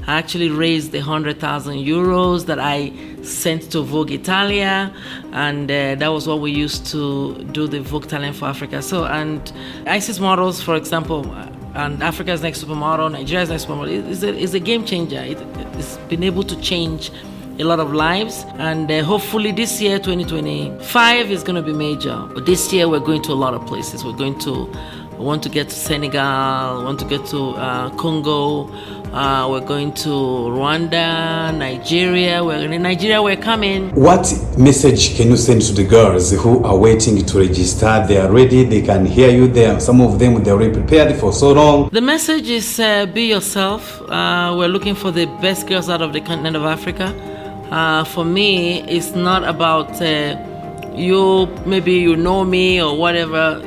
I actually raised the 100,000 euros that I sent to Vogue Italia, and that was what we used to do the Vogue Talent for Africa. So, and ISIS models, for example, and Africa's Next Supermodel, Nigeria's Next Supermodel, is a game changer. It's been able to change a lot of lives, and hopefully this year 2025 is going to be major. But this year we're going to a lot of places. We want to get to Senegal, want to get to Congo, we're going to Rwanda, Nigeria. In Nigeria we're coming. What message can you send to the girls who are waiting to register? They are ready, they can hear you there. Some of them, they're already prepared for so long. The message is be yourself. We're looking for the best girls out of the continent of Africa. For me, it's not about maybe you know me or whatever.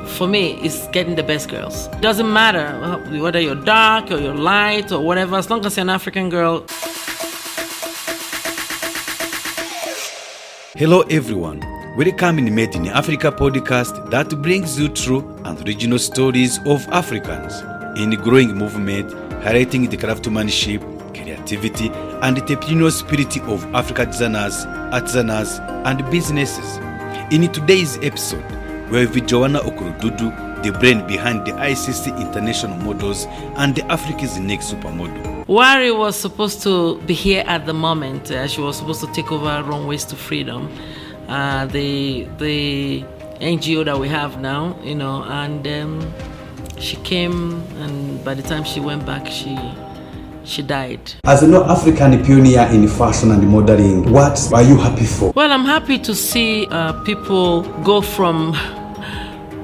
For me, it's getting the best girls. It doesn't matter whether you're dark or you're light or whatever, as long as you're an African girl. Hello everyone, welcome in Made in Africa podcast that brings you true and regional stories of Africans in the growing movement, highlighting the craftsmanship, creativity, and the entrepreneurial spirit of African designers, artisans, and businesses. In today's episode, we have Joan Okorodudu, the brain behind the ICC International Models and the Africa's Next Supermodel. Wari was supposed to be here at the moment. She was supposed to take over Runways to Freedom, the NGO that we have now, and she came, and by the time she went back, she died. As an African pioneer in fashion and modeling, what are you happy for? Well, I'm happy to see people go from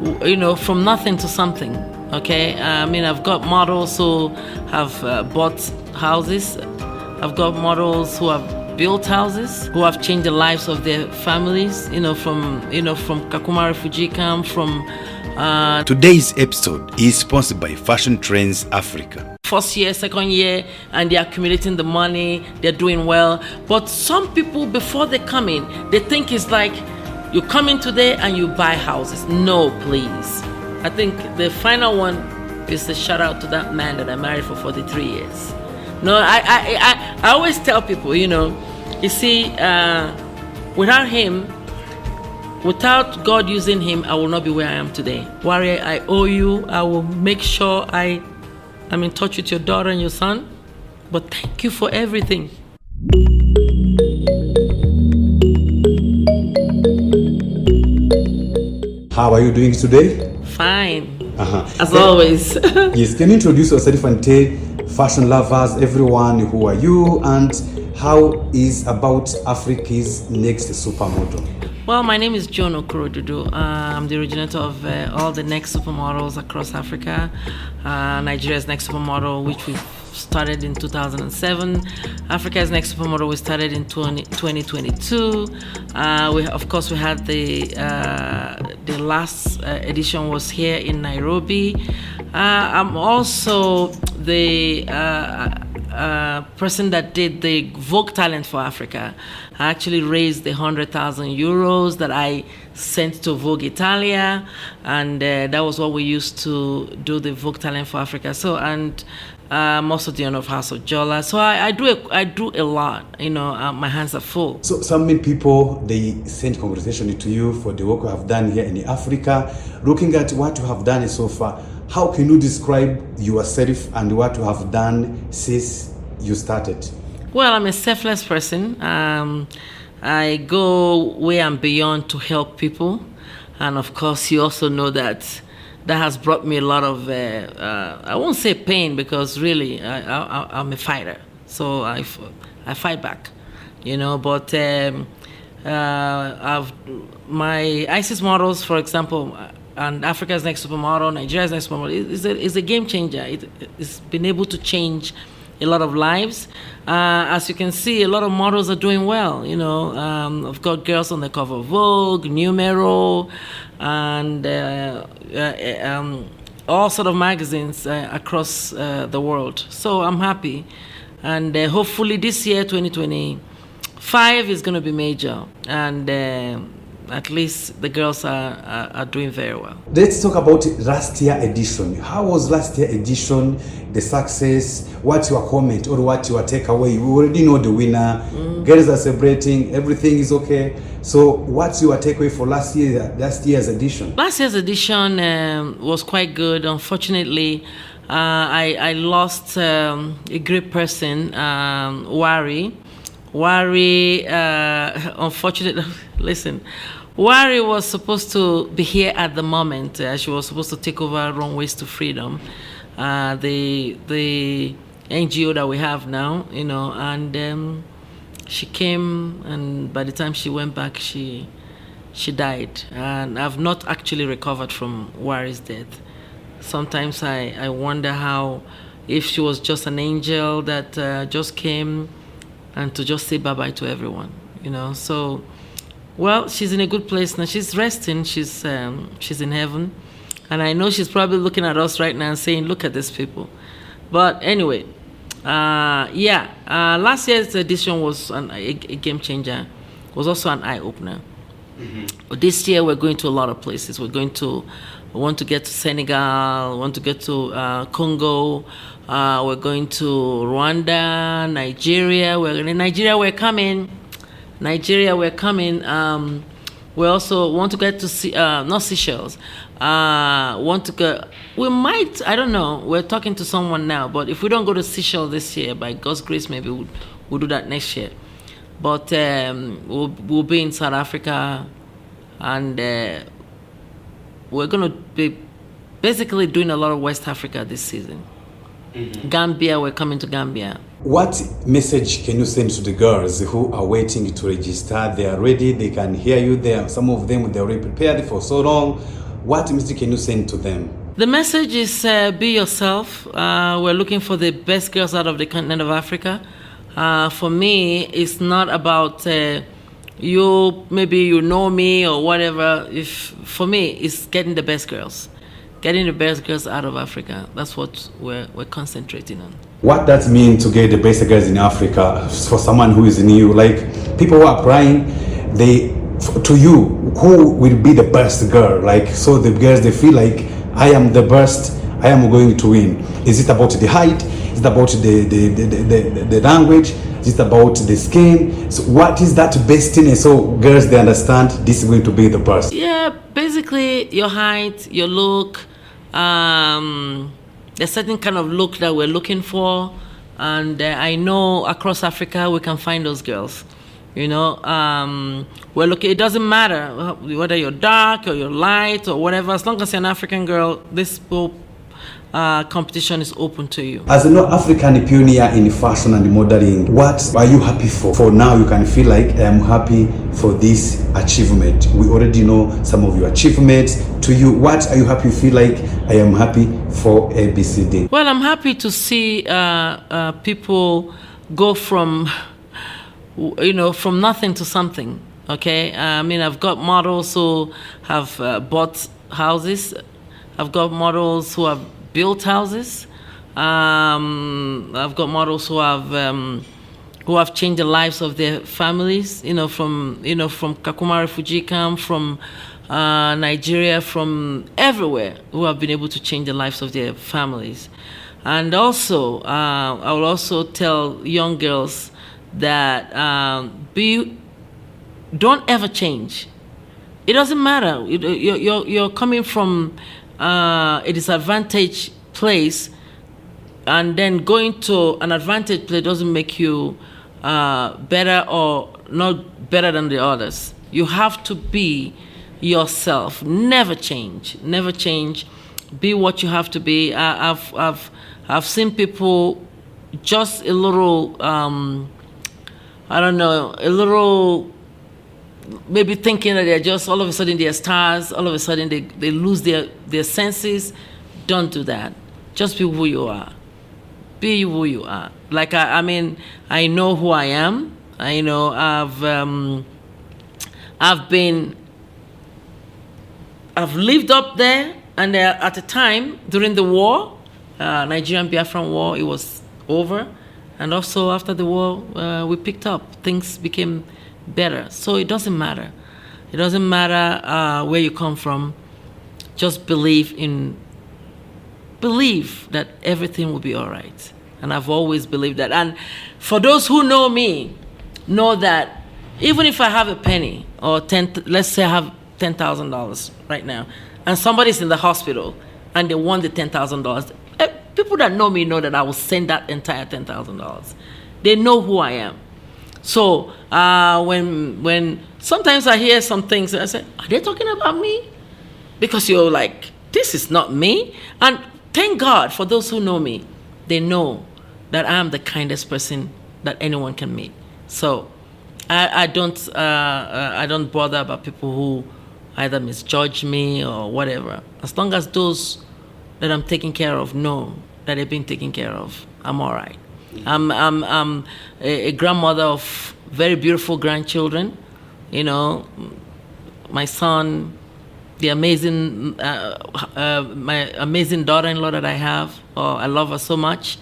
nothing to something. Okay, I mean, I've got models who have bought houses. I've got models who have built houses, who have changed the lives of their families. From Kakuma refugee camp, from. Today's episode is sponsored by Fashion Trends Africa. First year, second year, and they're accumulating the money, they're doing well. But some people, before they come in, they think it's like you come in today and you buy houses. No, please. I think the final one is a shout out to that man that I married for 43 years. No, I always tell people, you see, without him, without God using him, I will not be where I am today. Warrior, I owe you. I will make sure I'm in touch with your daughter and your son. But thank you for everything. How are you doing today? Fine. As always. Yes, can you introduce yourself and tell fashion lovers, everyone, who are you and how is about Africa's Next Supermodel? Well, my name is Joan Okorodudu. I'm the originator of all the Next Supermodels across Africa. Nigeria's Next Supermodel, which we started in 2007. Africa's Next Supermodel, we started in 2022. We had the last edition was here in Nairobi. I'm also the person that did the Vogue Talent for Africa. I actually raised the 100,000 euros that I sent to Vogue Italia, and that was what we used to do the Vogue Talent for Africa. So, and I'm also the owner of House of Jola. So I do a lot. My hands are full. So many people, they send congratulations to you for the work you have done here in Africa. Looking at what you have done so far, how can you describe yourself and what you have done since you started? Well, I'm a selfless person. I go way and beyond to help people. And of course, you also know that has brought me a lot of, I won't say pain, because really, I'm a fighter. So I fight back, but my ISIS models, for example, and Africa's Next Supermodel, Nigeria's Next Supermodel, is a game changer. It's been able to change a lot of lives. As you can see, a lot of models are doing well. I've got girls on the cover of Vogue, Numero, and all sort of magazines across the world. So I'm happy. And hopefully this year, 2025, is going to be major. And at least the girls are doing very well. Let's talk about last year edition. How was last year edition, the success? What's your comment or what's your takeaway? We already know the winner. Girls are celebrating. Everything is okay. So what's your takeaway for last year's edition? Last year's edition was quite good. Unfortunately, I lost a great person, Wari. Wari, unfortunately, listen, Wari was supposed to be here at the moment. She was supposed to take over Runways to Freedom, the NGO that we have now, and she came, and by the time she went back, she died. And I've not actually recovered from Wari's death. Sometimes I wonder if she was just an angel that just came and to just say bye-bye to everyone, So, well, she's in a good place now. She's resting. She's in heaven. And I know she's probably looking at us right now and saying, look at these people. But anyway, last year's edition was a game changer. It was also an eye-opener. But this year we're going to a lot of places. We want to get to Senegal, we want to get to Congo, we're going to Rwanda, Nigeria. We're coming. We also want to get to not Seychelles. We might, I don't know, we're talking to someone now, but if we don't go to Seychelles this year, by God's grace, maybe we'll do that next year. But we'll be in South Africa, and we're going to be basically doing a lot of West Africa this season. Gambia, we're coming to Gambia. What message can you send to the girls who are waiting to register? They are ready, they can hear you there. Some of them, they're already prepared for so long. What message can you send to them? The message is be yourself. We're looking for the best girls out of the continent of Africa. For me, it's not about maybe you know me or whatever. For me, it's getting the best girls. Getting the best girls out of Africa. That's what we're concentrating on. What does it mean to get the best girls in Africa for someone who is new? Like, people who are applying, to you, who will be the best girl? Like, so the girls, they feel like, I am the best, I am going to win. Is it about the height? Is it about the language? Is it about the skin? So what is that bestiness? So girls, they understand this is going to be the best. Yeah, basically your height, your look, there's certain kind of look that we're looking for, and I know across Africa we can find those girls. We're looking. It doesn't matter whether you're dark or you're light or whatever. As long as you're an African girl, this whole competition is open to you. As an African pioneer in fashion and modeling, what are you happy for? For now, you can feel like I am happy for this achievement. We already know some of your achievements. To you, what are you happy? Feel like I am happy for ABCD. Well, I'm happy to see people go from nothing to something. Okay, I mean, I've got models who have bought houses. I've got models who have built houses. I've got models who have changed the lives of their families. From Kakuma refugee camp, from Nigeria, from everywhere, who have been able to change the lives of their families. And also, I will also tell young girls that don't ever change. It doesn't matter. You're coming from a disadvantaged place, and then going to an advantaged place doesn't make you better or not better than the others. You have to be yourself. Never change. Never change. Be what you have to be. I've seen people just a little maybe thinking that they're just all of a sudden they're stars, all of a sudden they lose their senses. Don't do that. Just be who you are. Be who you are. Like, I mean, I know who I am. I know I've lived up there, and at the time during the war, Nigerian Biafran war, it was over, and also after the war, we picked up. Things became better. So it doesn't matter. It doesn't matter where you come from. Just believe that everything will be all right. And I've always believed that. And for those who know me, know that even if I have a penny or let's say I have $10,000 right now, and somebody's in the hospital and they want the $10,000, people that know me know that I will send that entire $10,000. They know who I am. So when sometimes I hear some things and I say, are they talking about me? Because you're like, this is not me. And thank God for those who know me. They know that I am the kindest person that anyone can meet. So I don't bother about people who either misjudge me or whatever. As long as those that I'm taking care of know that they've been taken care of, I'm all right. I'm a grandmother of very beautiful grandchildren. You know, my son, the amazing, my amazing daughter-in-law that I have. Oh, I love her so much.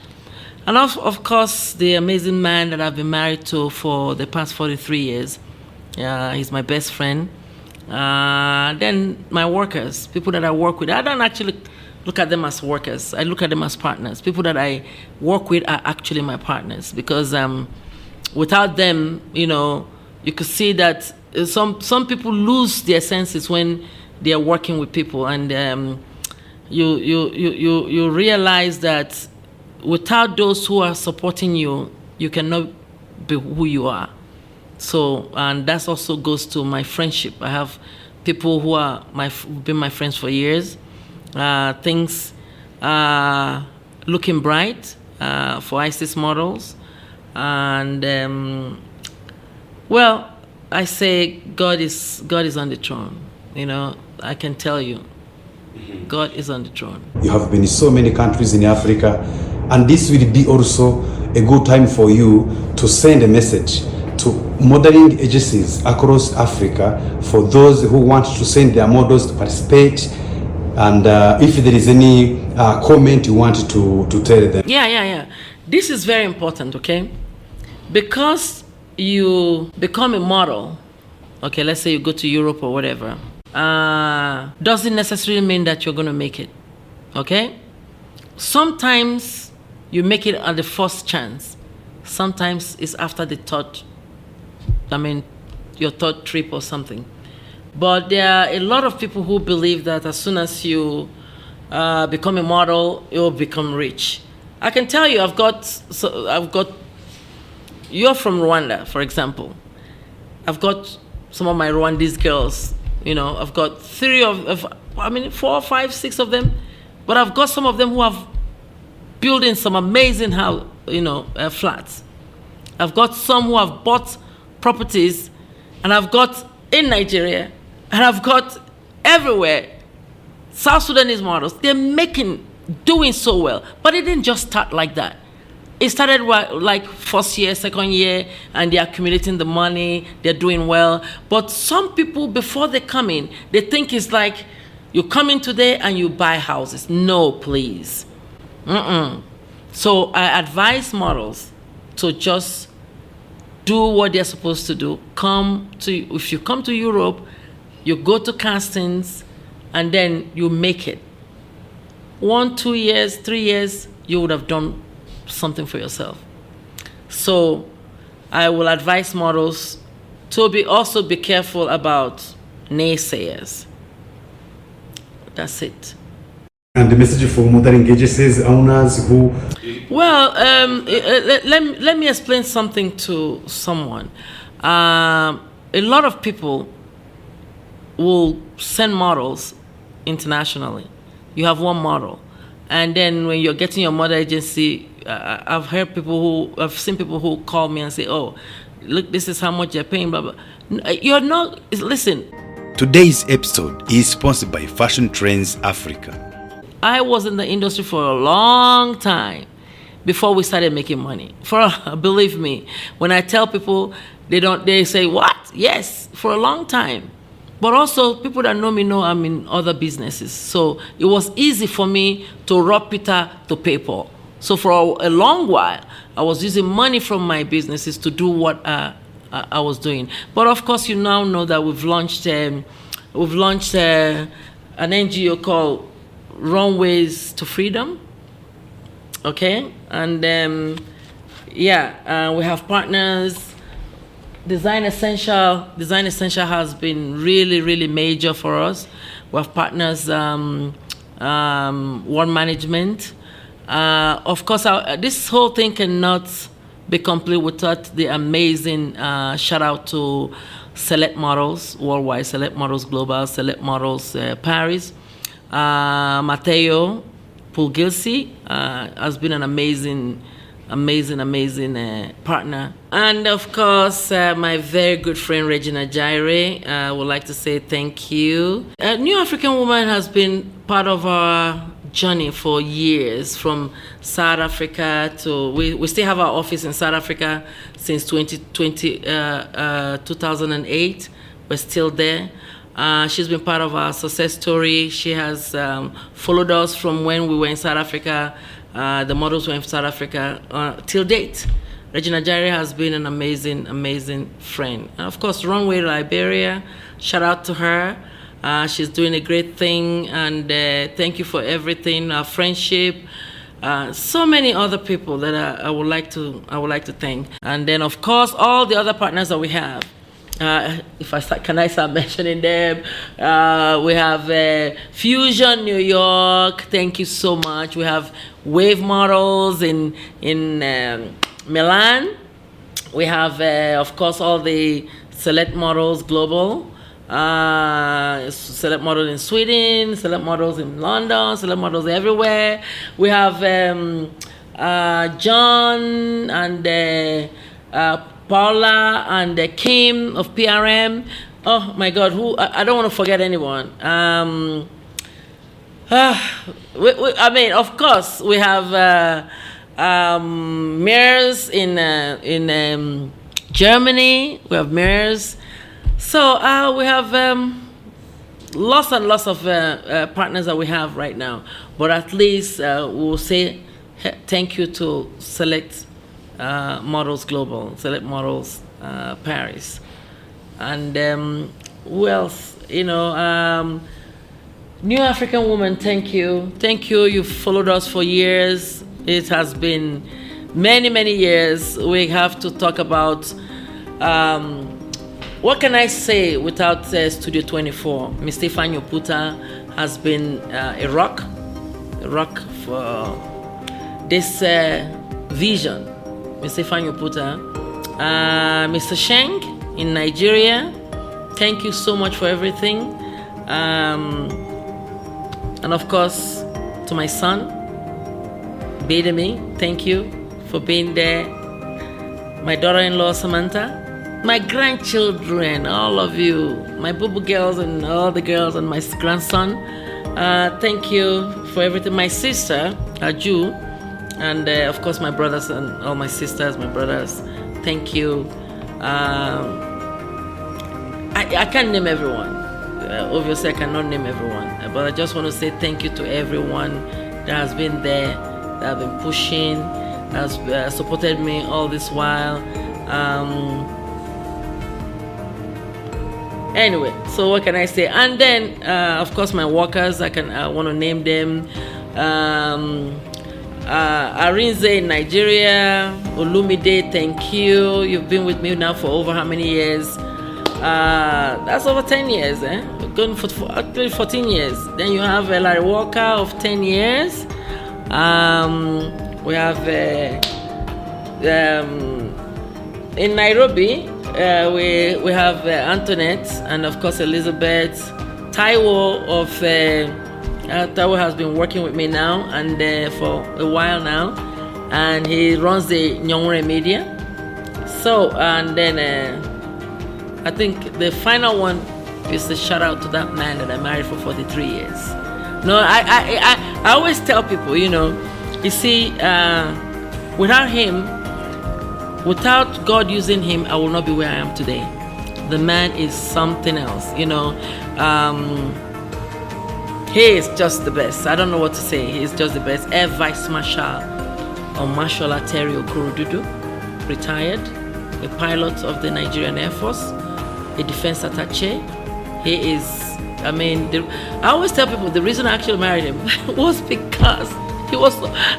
And of course, the amazing man that I've been married to for the past 43 years. He's my best friend. Then my workers, people that I work with. I don't actually look at them as workers. I look at them as partners. People that I work with are actually my partners, because without them, you know, you could see that some people lose their senses when they are working with people, and you realize that without those who are supporting you, you cannot be who you are. So, and that also goes to my friendship. I have people who are been my friends for years. Things looking bright for ISIS models, and well, I say God is on the throne. You know, I can tell you, God is on the throne. You have been in so many countries in Africa, and this will be also a good time for you to send a message to modeling agencies across Africa for those who want to send their models to participate. And if there is any comment you want to tell them. Yeah. This is very important, okay? Because you become a model, okay, let's say you go to Europe or whatever, doesn't necessarily mean that you're going to make it, okay? Sometimes you make it on the first chance. Sometimes it's after the your third trip or something. But there are a lot of people who believe that as soon as you become a model, you'll become rich. I can tell you, you're from Rwanda, for example. I've got some of my Rwandese girls, you know, I've got 4, 5, 6 of them, but I've got some of them who have building some amazing flats. I've got some who have bought properties, and I've got in Nigeria, and I've got everywhere. South Sudanese models, they're doing so well. But it didn't just start like that. It started like first year, second year, and they're accumulating the money, they're doing well. But some people, before they come in, they think it's like you come in today and you buy houses. No, please. So I advise models to just do what they're supposed to do. If you come to Europe, you go to castings, and then you make it. 1, 2 years, 3 years, you would have done something for yourself. So I will advise models to also be careful about naysayers. That's it. And the message for mothering agencies owners who... Well, let me explain something to someone. A lot of people will send models internationally. You have one model, and then when you're getting your model agency, I've seen people who call me and say, "Oh, look, this is how much you're paying." Blah blah. You're not. Listen. Today's episode is sponsored by Fashion Trends Africa. I was in the industry for a long time before we started making money. Believe me, when I tell people, they say, "What?" Yes, for a long time. But also, people that know me know I'm in other businesses. So it was easy for me to rob Peter to pay Paul. So for a long while, I was using money from my businesses to do what I was doing. But of course, you now know that we've launched an NGO called Runways to Freedom. Okay, and we have partners. Design Essential has been really, really major for us. We have partners, One Management. Of course, this whole thing cannot be complete without the amazing shout out to Select Models Worldwide, Select Models Global, Select Models Paris. Matteo Pulgilsi has been an amazing partner. And of course, my very good friend Regina Jaire, would like to say thank you. New African Woman has been part of our journey for years, from South Africa to, we still have our office in South Africa since 2008. We're still there. She's been part of our success story. She has followed us from when we were in South Africa. The models were in South Africa till date. Regina Jaire has been an amazing friend. And of course, Runway Liberia, shout out to her. She's doing a great thing, and thank you for everything, our friendship. So many other people that I would like to thank. And then of course, all the other partners that we have. Can I start mentioning them? We have Fusion New York. Thank you so much. We have Wave Models in Milan. We have, of course, all the Select Models Global. Select Models in Sweden. Select Models in London. Select Models everywhere. We have John and Paula and Kim of PRM. Oh my God, I don't want to forget anyone. I mean, of course, we have mayors in Germany. We have mayors. So we have lots and lots of partners that we have right now. But at least we'll say thank you to Select Models Global, Select Models Paris, and who else? New African Woman. Thank you. You've followed us for years. It has been many years. We have to talk about what can I say without Studio 24. Mr. Ifanyo Puta has been a rock for this vision. Mr. Ifanyo Puta, Mr. Sheng in Nigeria, thank you so much for everything. And of course, to my son, Bedemi, thank you for being there. My daughter-in-law, Samantha, my grandchildren, all of you, my boo-boo girls and all the girls and my grandson, thank you for everything. My sister, Aju, and of course my brothers and all my sisters, my brothers, thank you. I can't name everyone. Obviously I cannot name everyone, but I just want to say thank you to everyone that has been there, that have been pushing, that has supported me all this while. Anyway, so what can I say? And then of course my workers, I want to name them. Arinze in Nigeria, Olumide, thank you. You've been with me now for over how many years? That's over 10 years, We're going for actually 14 years. Then you have Larry Walker of 10 years. We have in Nairobi, we have Antoinette and of course Elizabeth. Taiwo of Taiwo has been working with me now and for a while now, and he runs the Nyongre Media. So, and then I think the final one is a shout out to that man that I married for 43 years. No, I always tell people, you see, without him, without God using him, I will not be where I am today. The man is something else, he is just the best. I don't know what to say. He is just the best. Air Vice Marshal or Marshal Terry Okorodudu, retired. a pilot of the Nigerian Air Force, a defense attaché. He is, I always tell people the reason I actually married him was because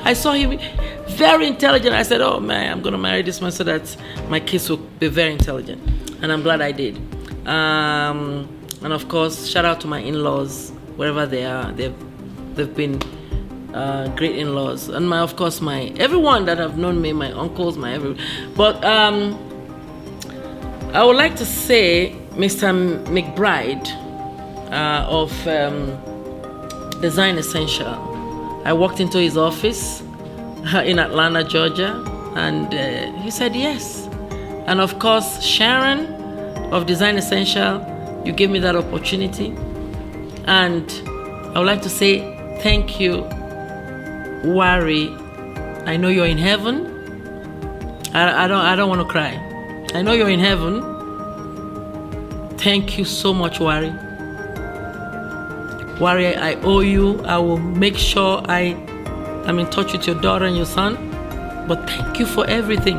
I saw him very intelligent. I said, oh man, I'm going to marry this man so that my kids will be very intelligent. And I'm glad I did. And of course, shout out to my in-laws, wherever they are. They've been great in-laws. And of course, everyone that have known me, my uncles, But I would like to say Mr. McBride of Design Essential. I walked into his office in Atlanta, Georgia, and he said yes. And of course, Sharon of Design Essential, you gave me that opportunity. And I would like to say thank you, Wari. I know you're in heaven. I don't want to cry. I know you're in heaven. Thank you so much, Wari. Wari, I owe you. I will make sure I'm in touch with your daughter and your son. But thank you for everything.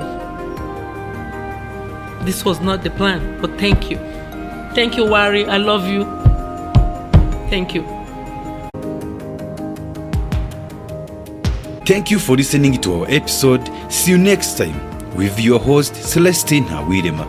This was not the plan, but thank you. Thank you, Wari. I love you. Thank you. Thank you for listening to our episode. See you next time with your host, Celestin Ntawirema.